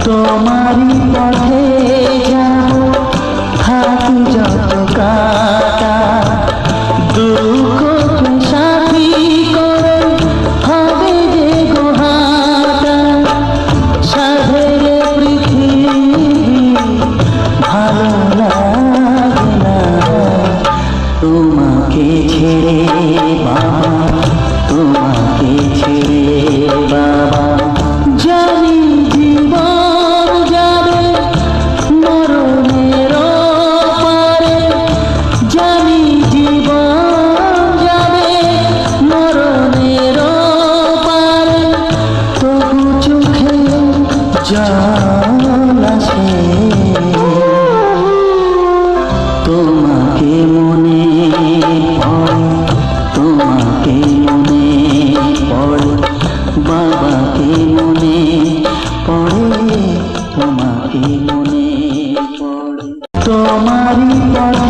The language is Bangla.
তোমারই পথে যাব থাকি যত কাটা দুঃখকে সাথী করে হবে যে গোহাটা সাধের পৃথিবী ভালো লাগে না তোমাকে ছেড়ে বাবা তোমাকে ছেড়ে বাবা জানি জীবন যাবে মরণের পারে জানি জীবন যাবে মরণের পারে তবু চোখে জল আসে তোমাকে মনে পড়ে তোমাকে মনে পড়ে বাবাকে মনে পড়ে তোমাকে মনে পড়ে তোমারই পথে